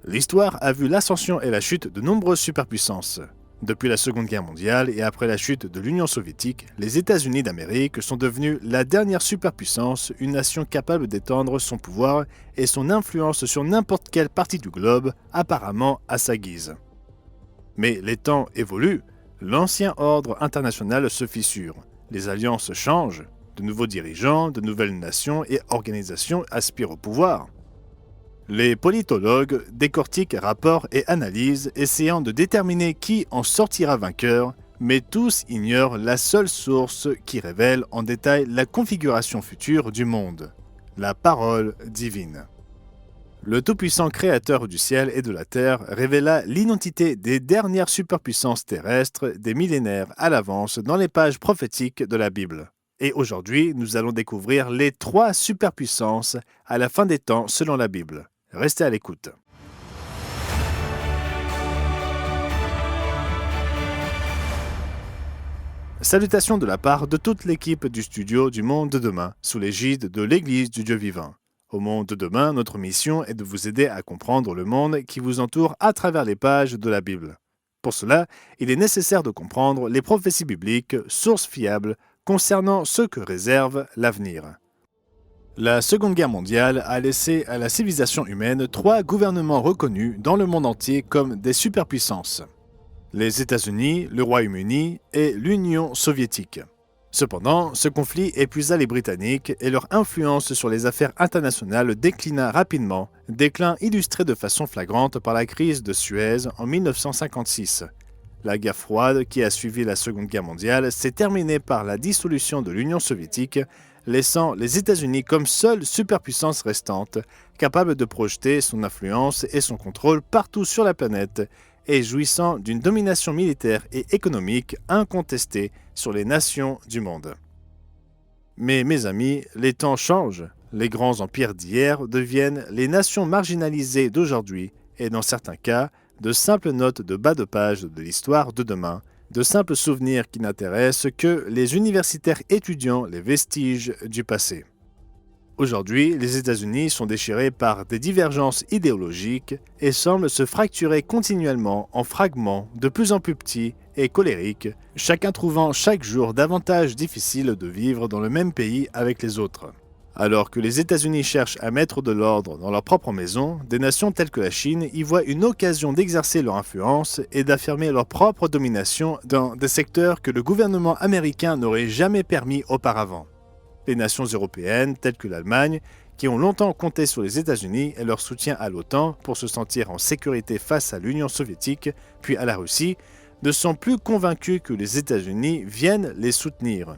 L'histoire a vu l'ascension et la chute de nombreuses superpuissances. Depuis la Seconde Guerre mondiale et après la chute de l'Union soviétique, les États-Unis d'Amérique sont devenus la dernière superpuissance, une nation capable d'étendre son pouvoir et son influence sur n'importe quelle partie du globe, apparemment à sa guise. Mais les temps évoluent, l'ancien ordre international se fissure, les alliances changent, de nouveaux dirigeants, de nouvelles nations et organisations aspirent au pouvoir. Les politologues décortiquent rapports et analyses, essayant de déterminer qui en sortira vainqueur, mais tous ignorent la seule source qui révèle en détail la configuration future du monde, la parole divine. Le tout-puissant créateur du ciel et de la terre révéla l'identité des dernières superpuissances terrestres des millénaires à l'avance dans les pages prophétiques de la Bible. Et aujourd'hui, nous allons découvrir les 3 superpuissances à la fin des temps selon la Bible. Restez à l'écoute. Salutations de la part de toute l'équipe du studio du Monde de Demain, sous l'égide de l'Église du Dieu vivant. Au Monde de Demain, notre mission est de vous aider à comprendre le monde qui vous entoure à travers les pages de la Bible. Pour cela, il est nécessaire de comprendre les prophéties bibliques, sources fiables, concernant ce que réserve l'avenir. La Seconde Guerre mondiale a laissé à la civilisation humaine 3 gouvernements reconnus dans le monde entier comme des superpuissances. Les États-Unis, le Royaume-Uni et l'Union soviétique. Cependant, ce conflit épuisa les Britanniques et leur influence sur les affaires internationales déclina rapidement, déclin illustré de façon flagrante par la crise de Suez en 1956. La guerre froide qui a suivi la Seconde Guerre mondiale s'est terminée par la dissolution de l'Union soviétique, laissant les États-Unis comme seule superpuissance restante, capable de projeter son influence et son contrôle partout sur la planète et jouissant d'une domination militaire et économique incontestée sur les nations du monde. Mais mes amis, les temps changent. Les grands empires d'hier deviennent les nations marginalisées d'aujourd'hui et dans certains cas, de simples notes de bas de page de l'histoire de demain, de simples souvenirs qui n'intéressent que les universitaires étudiant les vestiges du passé. Aujourd'hui, les États-Unis sont déchirés par des divergences idéologiques et semblent se fracturer continuellement en fragments de plus en plus petits et colériques, chacun trouvant chaque jour davantage difficile de vivre dans le même pays avec les autres. Alors que les États-Unis cherchent à mettre de l'ordre dans leur propre maison, des nations telles que la Chine y voient une occasion d'exercer leur influence et d'affirmer leur propre domination dans des secteurs que le gouvernement américain n'aurait jamais permis auparavant. Les nations européennes, telles que l'Allemagne, qui ont longtemps compté sur les États-Unis et leur soutien à l'OTAN pour se sentir en sécurité face à l'Union soviétique, puis à la Russie, ne sont plus convaincus que les États-Unis viennent les soutenir.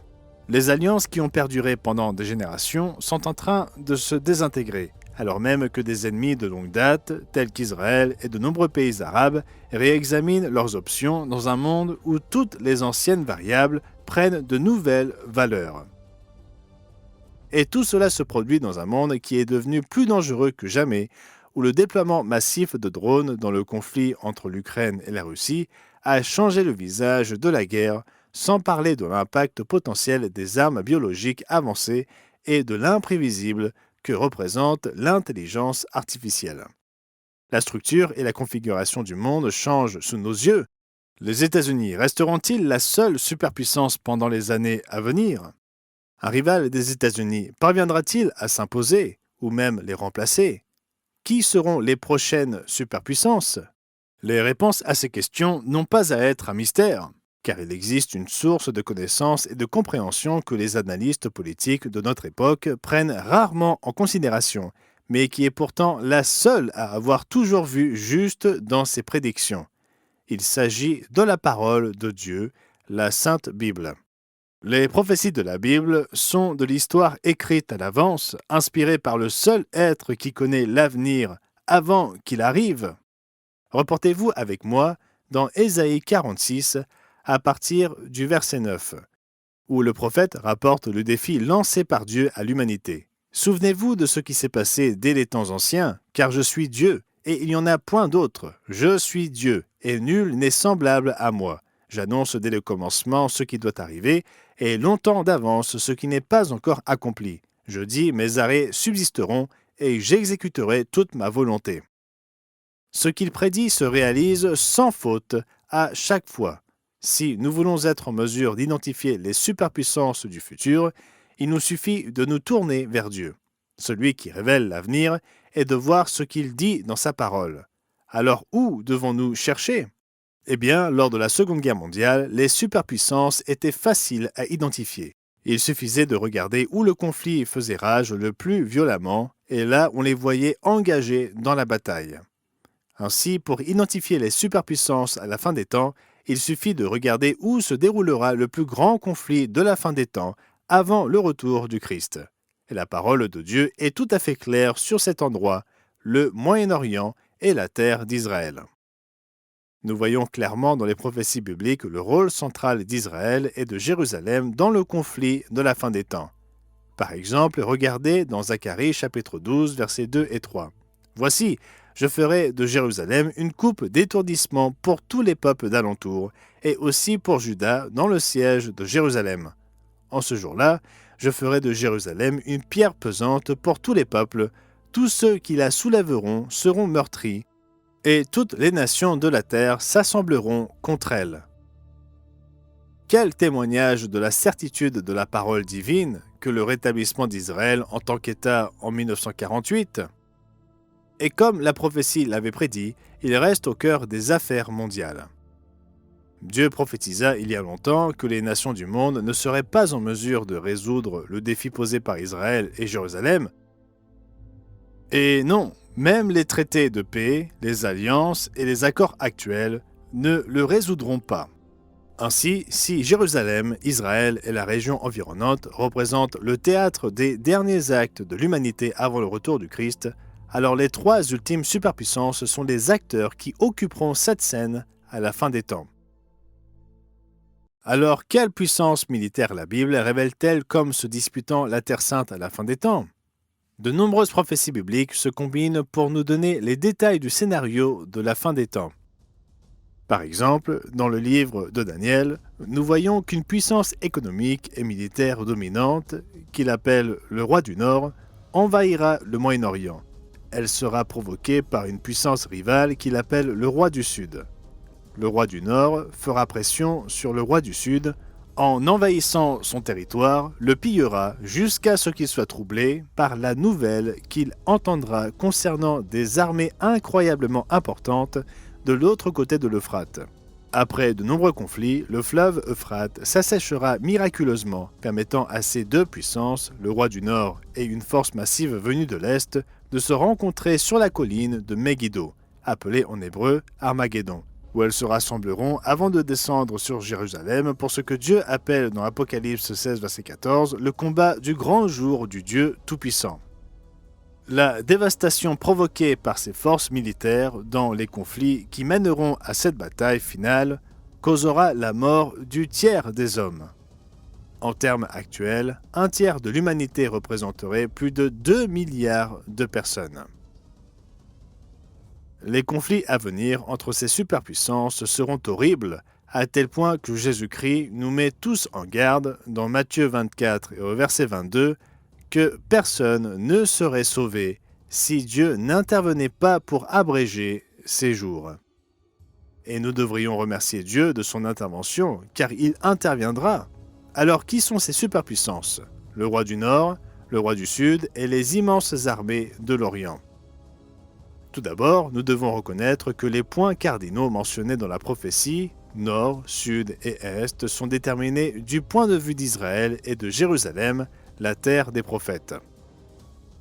Les alliances qui ont perduré pendant des générations sont en train de se désintégrer, alors même que des ennemis de longue date, tels qu'Israël et de nombreux pays arabes, réexaminent leurs options dans un monde où toutes les anciennes variables prennent de nouvelles valeurs. Et tout cela se produit dans un monde qui est devenu plus dangereux que jamais, où le déploiement massif de drones dans le conflit entre l'Ukraine et la Russie a changé le visage de la guerre, sans parler de l'impact potentiel des armes biologiques avancées et de l'imprévisible que représente l'intelligence artificielle. La structure et la configuration du monde changent sous nos yeux. Les États-Unis resteront-ils la seule superpuissance pendant les années à venir ? Un rival des États-Unis parviendra-t-il à s'imposer ou même les remplacer ? Qui seront les prochaines superpuissances ? Les réponses à ces questions n'ont pas à être un mystère, car il existe une source de connaissances et de compréhension que les analystes politiques de notre époque prennent rarement en considération, mais qui est pourtant la seule à avoir toujours vu juste dans ses prédictions. Il s'agit de la parole de Dieu, la Sainte Bible. Les prophéties de la Bible sont de l'histoire écrite à l'avance, inspirée par le seul être qui connaît l'avenir avant qu'il arrive. Reportez-vous avec moi dans Ésaïe 46, à partir du verset 9, où le prophète rapporte le défi lancé par Dieu à l'humanité. Souvenez-vous de ce qui s'est passé dès les temps anciens, car je suis Dieu, et il n'y en a point d'autre. Je suis Dieu, et nul n'est semblable à moi. J'annonce dès le commencement ce qui doit arriver, et longtemps d'avance ce qui n'est pas encore accompli. Je dis, mes arrêts subsisteront, et j'exécuterai toute ma volonté. Ce qu'il prédit se réalise sans faute à chaque fois. Si nous voulons être en mesure d'identifier les superpuissances du futur, il nous suffit de nous tourner vers Dieu, celui qui révèle l'avenir, et de voir ce qu'il dit dans sa parole. Alors où devons-nous chercher ? Eh bien, lors de la Seconde Guerre mondiale, les superpuissances étaient faciles à identifier. Il suffisait de regarder où le conflit faisait rage le plus violemment, et là on les voyait engagés dans la bataille. Ainsi, pour identifier les superpuissances à la fin des temps, il suffit de regarder où se déroulera le plus grand conflit de la fin des temps avant le retour du Christ. Et la parole de Dieu est tout à fait claire sur cet endroit, le Moyen-Orient et la terre d'Israël. Nous voyons clairement dans les prophéties bibliques le rôle central d'Israël et de Jérusalem dans le conflit de la fin des temps. Par exemple, regardez dans Zacharie chapitre 12, versets 2 et 3. « Voici, je ferai de Jérusalem une coupe d'étourdissement pour tous les peuples d'alentour, et aussi pour Juda dans le siège de Jérusalem. En ce jour-là, je ferai de Jérusalem une pierre pesante pour tous les peuples, tous ceux qui la soulèveront seront meurtris, et toutes les nations de la terre s'assembleront contre elle. » Quel témoignage de la certitude de la parole divine que le rétablissement d'Israël en tant qu'État en 1948. Et comme la prophétie l'avait prédit, il reste au cœur des affaires mondiales. Dieu prophétisa il y a longtemps que les nations du monde ne seraient pas en mesure de résoudre le défi posé par Israël et Jérusalem. Et non, même les traités de paix, les alliances et les accords actuels ne le résoudront pas. Ainsi, si Jérusalem, Israël et la région environnante représentent le théâtre des derniers actes de l'humanité avant le retour du Christ, alors les trois ultimes superpuissances sont les acteurs qui occuperont cette scène à la fin des temps. Alors, quelle puissance militaire la Bible révèle-t-elle comme se disputant la Terre Sainte à la fin des temps ? De nombreuses prophéties bibliques se combinent pour nous donner les détails du scénario de la fin des temps. Par exemple, dans le livre de Daniel, nous voyons qu'une puissance économique et militaire dominante, qu'il appelle le roi du Nord, envahira le Moyen-Orient. Elle sera provoquée par une puissance rivale qu'il appelle le roi du Sud. Le roi du Nord fera pression sur le roi du Sud. En envahissant son territoire, le pillera jusqu'à ce qu'il soit troublé par la nouvelle qu'il entendra concernant des armées incroyablement importantes de l'autre côté de l'Euphrate. Après de nombreux conflits, le fleuve Euphrate s'asséchera miraculeusement, permettant à ces deux puissances, le roi du Nord et une force massive venue de l'Est, de se rencontrer sur la colline de Megiddo, appelée en hébreu Armageddon, où elles se rassembleront avant de descendre sur Jérusalem pour ce que Dieu appelle dans Apocalypse 16, verset 14, le combat du grand jour du Dieu Tout-Puissant. La dévastation provoquée par ces forces militaires dans les conflits qui mèneront à cette bataille finale causera la mort du tiers des hommes. En termes actuels, un tiers de l'humanité représenterait plus de 2 milliards de personnes. Les conflits à venir entre ces superpuissances seront horribles, à tel point que Jésus-Christ nous met tous en garde dans Matthieu 24 et au verset 22 que personne ne serait sauvé si Dieu n'intervenait pas pour abréger ces jours. Et nous devrions remercier Dieu de son intervention, car il interviendra. Alors qui sont ces superpuissances ? Le roi du Nord, le roi du Sud et les immenses armées de l'Orient. Tout d'abord, nous devons reconnaître que les points cardinaux mentionnés dans la prophétie, Nord, Sud et Est, sont déterminés du point de vue d'Israël et de Jérusalem, la terre des prophètes.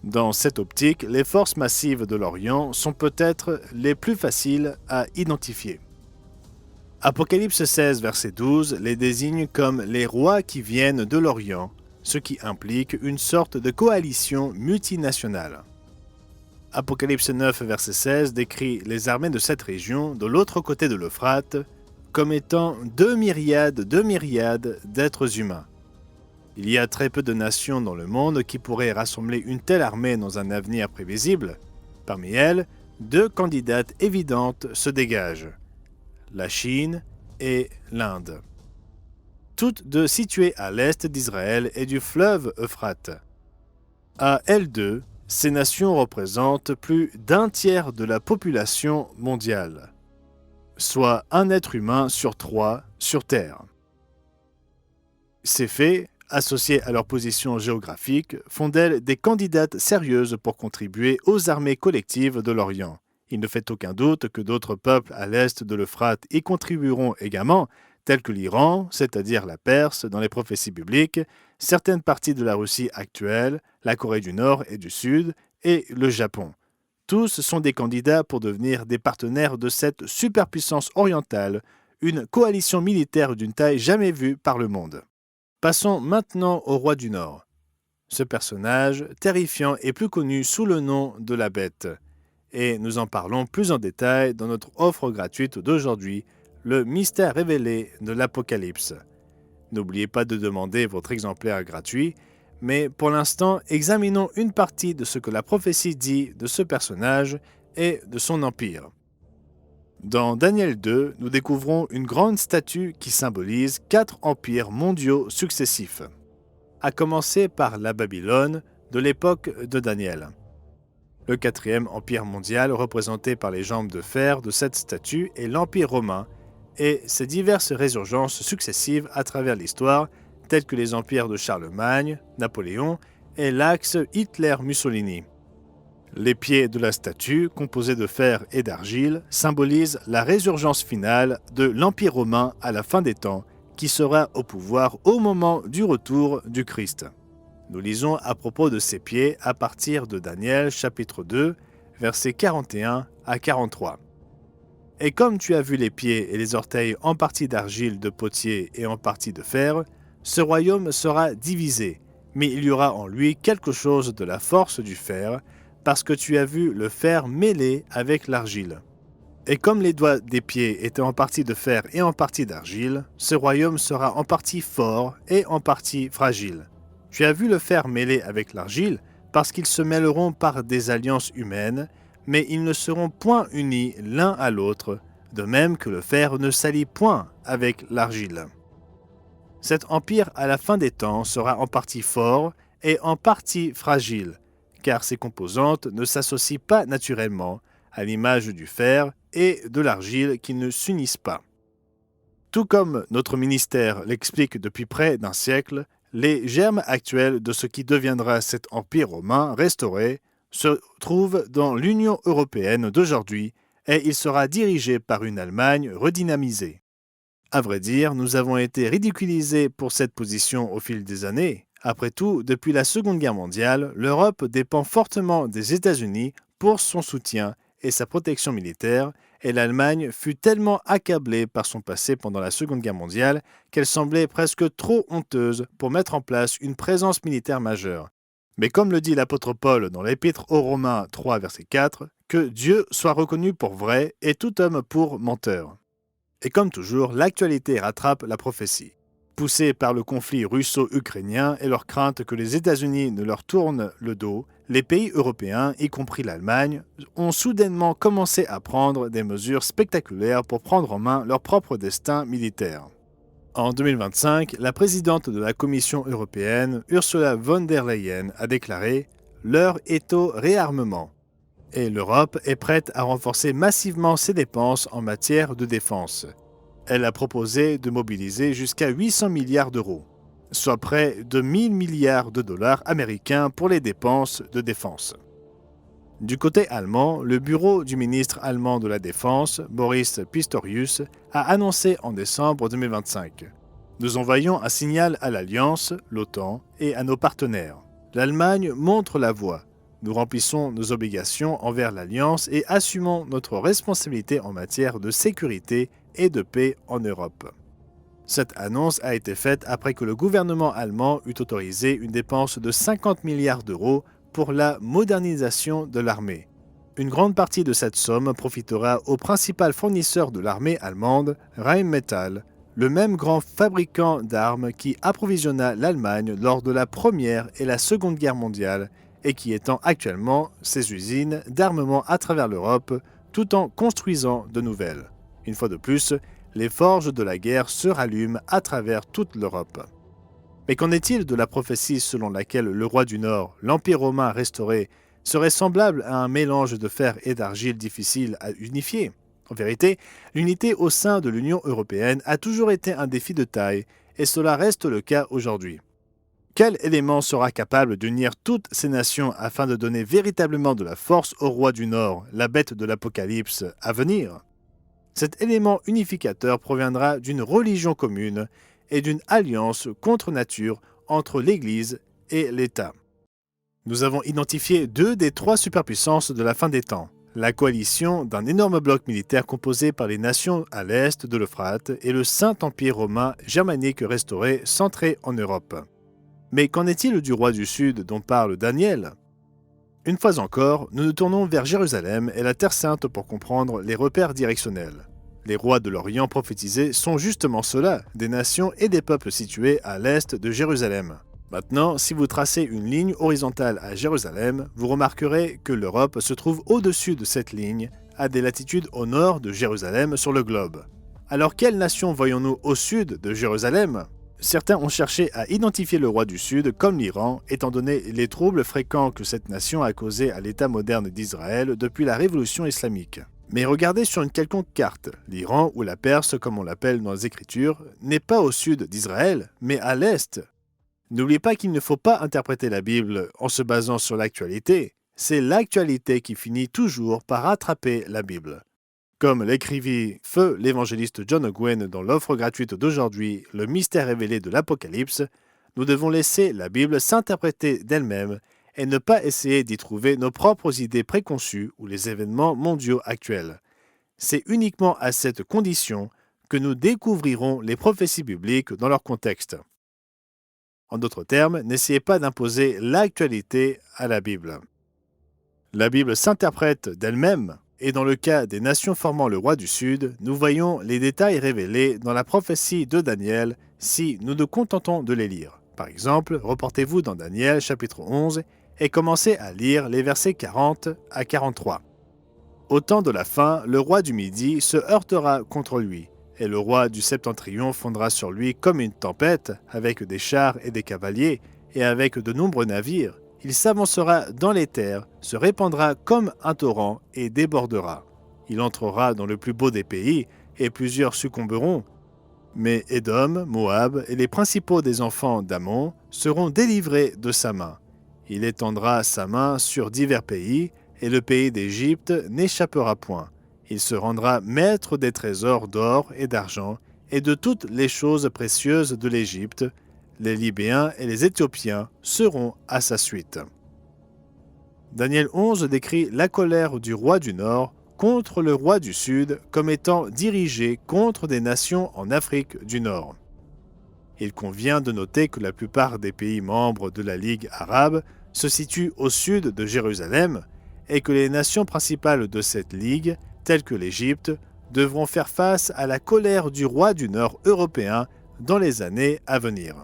Dans cette optique, les forces massives de l'Orient sont peut-être les plus faciles à identifier. Apocalypse 16, verset 12, les désigne comme les rois qui viennent de l'Orient, ce qui implique une sorte de coalition multinationale. Apocalypse 9, verset 16 décrit les armées de cette région, de l'autre côté de l'Euphrate, comme étant 2 myriades d'êtres humains. Il y a très peu de nations dans le monde qui pourraient rassembler une telle armée dans un avenir prévisible. Parmi elles, 2 candidates évidentes se dégagent, la Chine et l'Inde. Toutes deux situées à l'est d'Israël et du fleuve Euphrate. À elles deux, Ces nations représentent plus d'un tiers de la population mondiale, soit un être humain sur 3 sur Terre. Ces faits, associés à leur position géographique, font d'elles des candidates sérieuses pour contribuer aux armées collectives de l'Orient. Il ne fait aucun doute que d'autres peuples à l'est de l'Euphrate y contribueront également, tels que l'Iran, c'est-à-dire la Perse dans les prophéties bibliques, certaines parties de la Russie actuelle, la Corée du Nord et du Sud, et le Japon. Tous sont des candidats pour devenir des partenaires de cette superpuissance orientale, une coalition militaire d'une taille jamais vue par le monde. Passons maintenant au roi du Nord. Ce personnage, terrifiant, est plus connu sous le nom de la Bête. Et nous en parlons plus en détail dans notre offre gratuite d'aujourd'hui, le mystère révélé de l'Apocalypse. N'oubliez pas de demander votre exemplaire gratuit, mais pour l'instant, examinons une partie de ce que la prophétie dit de ce personnage et de son empire. Dans Daniel 2, nous découvrons une grande statue qui symbolise 4 empires mondiaux successifs, à commencer par la Babylone de l'époque de Daniel. Le 4e empire mondial représenté par les jambes de fer de cette statue est l'Empire romain et ses diverses résurgences successives à travers l'histoire, telles que les empires de Charlemagne, Napoléon et l'axe Hitler-Mussolini. Les pieds de la statue, composés de fer et d'argile, symbolisent la résurgence finale de l'Empire romain à la fin des temps, qui sera au pouvoir au moment du retour du Christ. Nous lisons à propos de ces pieds à partir de Daniel chapitre 2, versets 41 à 43. « Et comme tu as vu les pieds et les orteils en partie d'argile de potier et en partie de fer, ce royaume sera divisé, mais il y aura en lui quelque chose de la force du fer, parce que tu as vu le fer mêlé avec l'argile. Et comme les doigts des pieds étaient en partie de fer et en partie d'argile, ce royaume sera en partie fort et en partie fragile. Tu as vu le fer mêlé avec l'argile, parce qu'ils se mêleront par des alliances humaines, mais ils ne seront point unis l'un à l'autre, de même que le fer ne s'allie point avec l'argile. Cet empire à la fin des temps sera en partie fort et en partie fragile, car ses composantes ne s'associent pas naturellement, à l'image du fer et de l'argile qui ne s'unissent pas. Tout comme notre ministère l'explique depuis près d'un siècle, les germes actuels de ce qui deviendra cet empire romain restauré se trouvent dans l'Union européenne d'aujourd'hui et il sera dirigé par une Allemagne redynamisée. À vrai dire, nous avons été ridiculisés pour cette position au fil des années. Après tout, depuis la Seconde Guerre mondiale, l'Europe dépend fortement des États-Unis pour son soutien et sa protection militaire, et l'Allemagne fut tellement accablée par son passé pendant la Seconde Guerre mondiale qu'elle semblait presque trop honteuse pour mettre en place une présence militaire majeure. Mais comme le dit l'apôtre Paul dans l'Épître aux Romains 3, verset 4, que Dieu soit reconnu pour vrai et tout homme pour menteur. Et comme toujours, l'actualité rattrape la prophétie. Poussés par le conflit russo-ukrainien et leur crainte que les États-Unis ne leur tournent le dos, les pays européens, y compris l'Allemagne, ont soudainement commencé à prendre des mesures spectaculaires pour prendre en main leur propre destin militaire. En 2025, la présidente de la Commission européenne, Ursula von der Leyen, a déclaré « L'heure est au réarmement ». Et l'Europe est prête à renforcer massivement ses dépenses en matière de défense. Elle a proposé de mobiliser jusqu'à 800 milliards d'euros, soit près de 1000 milliards de dollars américains pour les dépenses de défense. Du côté allemand, le bureau du ministre allemand de la Défense, Boris Pistorius, a annoncé en décembre 2025 « Nous envoyons un signal à l'Alliance, l'OTAN, et à nos partenaires. L'Allemagne montre la voie. Nous remplissons nos obligations envers l'Alliance et assumons notre responsabilité en matière de sécurité et de paix en Europe. » Cette annonce a été faite après que le gouvernement allemand eut autorisé une dépense de 50 milliards d'euros pour la modernisation de l'armée. Une grande partie de cette somme profitera au principal fournisseur de l'armée allemande, Rheinmetall, le même grand fabricant d'armes qui approvisionna l'Allemagne lors de la Première et la Seconde Guerre mondiale et qui étend actuellement ses usines d'armement à travers l'Europe tout en construisant de nouvelles. Une fois de plus, les forges de la guerre se rallument à travers toute l'Europe. Mais qu'en est-il de la prophétie selon laquelle le roi du Nord, l'Empire romain restauré, serait semblable à un mélange de fer et d'argile difficile à unifier. En vérité, l'unité au sein de l'Union européenne a toujours été un défi de taille, et cela reste le cas aujourd'hui. Quel élément sera capable d'unir toutes ces nations afin de donner véritablement de la force au roi du Nord, la bête de l'Apocalypse, à venir? Cet élément unificateur proviendra d'une religion commune et d'une alliance contre nature entre l'Église et l'État. Nous avons identifié deux des trois superpuissances de la fin des temps. La coalition d'un énorme bloc militaire composé par les nations à l'est de l'Euphrate et le Saint-Empire romain germanique restauré centré en Europe. Mais qu'en est-il du roi du Sud dont parle Daniel? Une fois encore, nous nous tournons vers Jérusalem et la Terre Sainte pour comprendre les repères directionnels. Les rois de l'Orient prophétisés sont justement ceux-là, des nations et des peuples situés à l'est de Jérusalem. Maintenant, si vous tracez une ligne horizontale à Jérusalem, vous remarquerez que l'Europe se trouve au-dessus de cette ligne, à des latitudes au nord de Jérusalem sur le globe. Alors quelle nation voyons-nous au sud de Jérusalem? Certains ont cherché à identifier le roi du Sud comme l'Iran, étant donné les troubles fréquents que cette nation a causés à l'État moderne d'Israël depuis la révolution islamique. Mais regardez sur une quelconque carte, l'Iran, ou la Perse comme on l'appelle dans les Écritures, n'est pas au sud d'Israël, mais à l'est. N'oubliez pas qu'il ne faut pas interpréter la Bible en se basant sur l'actualité. C'est l'actualité qui finit toujours par rattraper la Bible. Comme l'écrivit feu l'évangéliste John Owen dans l'offre gratuite d'aujourd'hui, Le mystère révélé de l'Apocalypse, nous devons laisser la Bible s'interpréter d'elle-même et ne pas essayer d'y trouver nos propres idées préconçues ou les événements mondiaux actuels. C'est uniquement à cette condition que nous découvrirons les prophéties bibliques dans leur contexte. En d'autres termes, n'essayez pas d'imposer l'actualité à la Bible. La Bible s'interprète d'elle-même, et dans le cas des nations formant le roi du Sud, nous voyons les détails révélés dans la prophétie de Daniel si nous nous contentons de les lire. Par exemple, reportez-vous dans Daniel chapitre 11 et commencez à lire les versets 40 à 43. Au temps de la fin, le roi du Midi se heurtera contre lui, et le roi du Septentrion fondra sur lui comme une tempête, avec des chars et des cavaliers, et avec de nombreux navires. Il s'avancera dans les terres, se répandra comme un torrent et débordera. Il entrera dans le plus beau des pays, et plusieurs succomberont. Mais Édom, Moab et les principaux des enfants d'Ammon seront délivrés de sa main. Il étendra sa main sur divers pays, et le pays d'Égypte n'échappera point. Il se rendra maître des trésors d'or et d'argent, et de toutes les choses précieuses de l'Égypte. Les Libéens et les Éthiopiens seront à sa suite. Daniel 11 décrit la colère du roi du Nord contre le roi du Sud comme étant dirigée contre des nations en Afrique du Nord. Il convient de noter que la plupart des pays membres de la Ligue arabe se situent au sud de Jérusalem et que les nations principales de cette Ligue, telles que l'Égypte, devront faire face à la colère du roi du Nord européen dans les années à venir.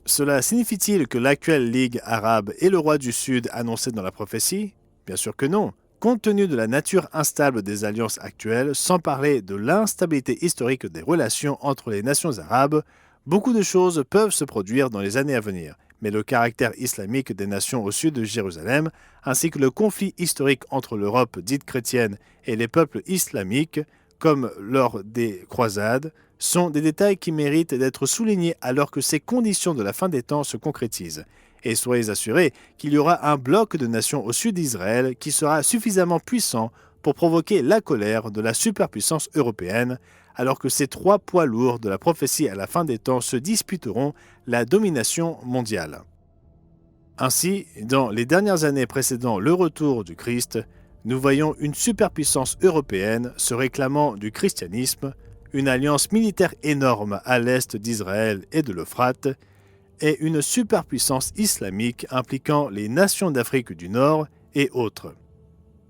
Cela signifie-t-il que l'actuelle Ligue arabe est le roi du Sud annoncé dans la prophétie? Bien sûr que non. Compte tenu de la nature instable des alliances actuelles, sans parler de l'instabilité historique des relations entre les nations arabes, beaucoup de choses peuvent se produire dans les années à venir. Mais le caractère islamique des nations au sud de Jérusalem, ainsi que le conflit historique entre l'Europe dite chrétienne et les peuples islamiques, comme lors des croisades, sont des détails qui méritent d'être soulignés alors que ces conditions de la fin des temps se concrétisent. Et soyez assurés qu'il y aura un bloc de nations au sud d'Israël qui sera suffisamment puissant pour provoquer la colère de la superpuissance européenne, alors que ces trois poids lourds de la prophétie à la fin des temps se disputeront la domination mondiale. Ainsi, dans les dernières années précédant le retour du Christ, nous voyons une superpuissance européenne se réclamant du christianisme, une alliance militaire énorme à l'est d'Israël et de l'Euphrate, et une superpuissance islamique impliquant les nations d'Afrique du Nord et autres.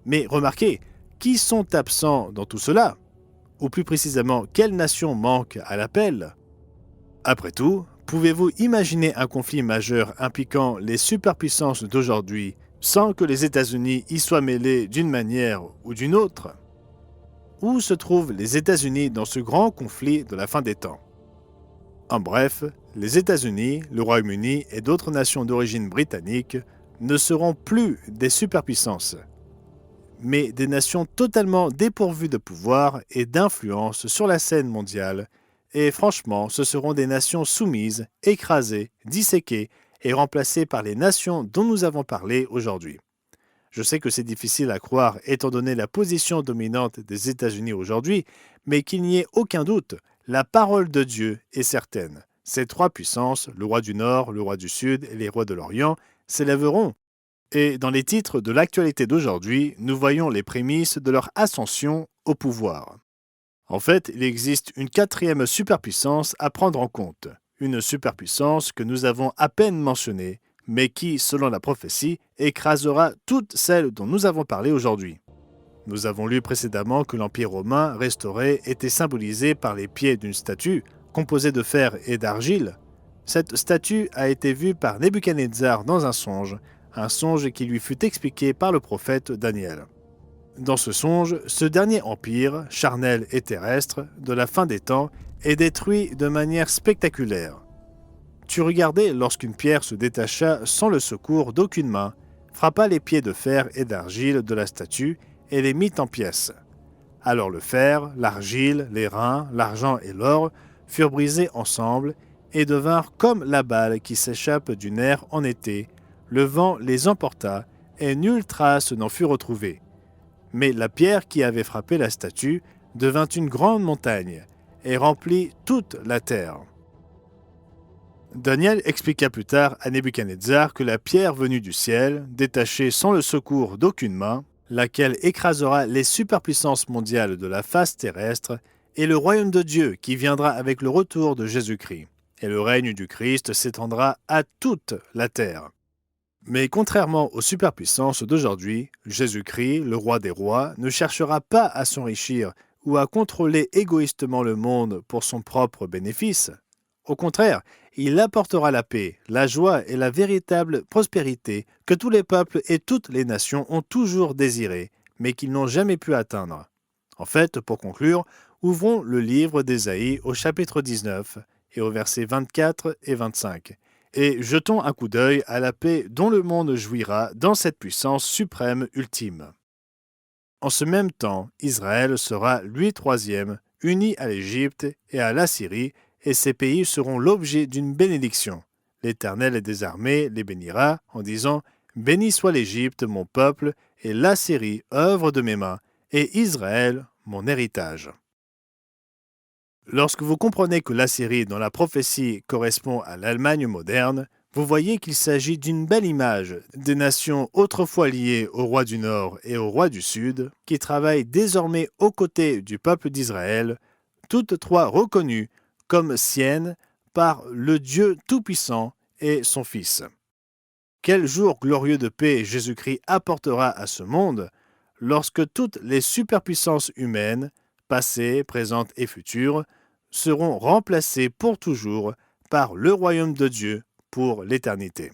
Mais remarquez, qui sont absents dans tout cela? Ou plus précisément, quelles nations manquent à l'appel? Après tout, pouvez-vous imaginer un conflit majeur impliquant les superpuissances d'aujourd'hui sans que les États-Unis y soient mêlés d'une manière ou d'une autre? Où se trouvent les États-Unis dans ce grand conflit de la fin des temps? En bref, les États-Unis, le Royaume-Uni et d'autres nations d'origine britannique ne seront plus des superpuissances, mais des nations totalement dépourvues de pouvoir et d'influence sur la scène mondiale, et franchement, ce seront des nations soumises, écrasées, disséquées et remplacées par les nations dont nous avons parlé aujourd'hui. Je sais que c'est difficile à croire étant donné la position dominante des États-Unis aujourd'hui, mais qu'il n'y ait aucun doute, la parole de Dieu est certaine. Ces trois puissances, le roi du Nord, le roi du Sud et les rois de l'Orient, s'élèveront. Et dans les titres de l'actualité d'aujourd'hui, nous voyons les prémices de leur ascension au pouvoir. En fait, il existe une quatrième superpuissance à prendre en compte, une superpuissance que nous avons à peine mentionnée, mais qui, selon la prophétie, écrasera toutes celles dont nous avons parlé aujourd'hui. Nous avons lu précédemment que l'Empire romain restauré était symbolisé par les pieds d'une statue, composée de fer et d'argile. Cette statue a été vue par Nebuchadnezzar dans un songe qui lui fut expliqué par le prophète Daniel. Dans ce songe, ce dernier empire, charnel et terrestre, de la fin des temps, est détruit de manière spectaculaire. Tu regardais lorsqu'une pierre se détacha sans le secours d'aucune main, frappa les pieds de fer et d'argile de la statue et les mit en pièces. Alors le fer, l'argile, les reins, l'argent et l'or furent brisés ensemble et devinrent comme la balle qui s'échappe du nerf en été. Le vent les emporta et nulle trace n'en fut retrouvée. Mais la pierre qui avait frappé la statue devint une grande montagne et remplit toute la terre. Daniel expliqua plus tard à Nebuchadnezzar que la pierre venue du ciel, détachée sans le secours d'aucune main, laquelle écrasera les superpuissances mondiales de la face terrestre, est le royaume de Dieu qui viendra avec le retour de Jésus-Christ, et le règne du Christ s'étendra à toute la terre. Mais contrairement aux superpuissances d'aujourd'hui, Jésus-Christ, le roi des rois, ne cherchera pas à s'enrichir ou à contrôler égoïstement le monde pour son propre bénéfice. Au contraire, il apportera la paix, la joie et la véritable prospérité que tous les peuples et toutes les nations ont toujours désiré, mais qu'ils n'ont jamais pu atteindre. En fait, pour conclure, ouvrons le livre d'Ésaïe au chapitre 19 et aux versets 24 et 25. Et jetons un coup d'œil à la paix dont le monde jouira dans cette puissance suprême ultime. En ce même temps, Israël sera, lui troisième, uni à l'Égypte et à l'Assyrie, et ces pays seront l'objet d'une bénédiction. L'Éternel des armées les bénira en disant « Béni soit l'Égypte, mon peuple, et l'Assyrie, œuvre de mes mains, et Israël, mon héritage. » Lorsque vous comprenez que l'Assyrie dans la prophétie correspond à l'Allemagne moderne, vous voyez qu'il s'agit d'une belle image des nations autrefois liées au roi du Nord et au roi du Sud, qui travaillent désormais aux côtés du peuple d'Israël, toutes trois reconnues comme siennes par le Dieu Tout-Puissant et son Fils. Quel jour glorieux de paix Jésus-Christ apportera à ce monde lorsque toutes les superpuissances humaines, passées, présentes et futures, seront remplacées pour toujours par le royaume de Dieu pour l'éternité.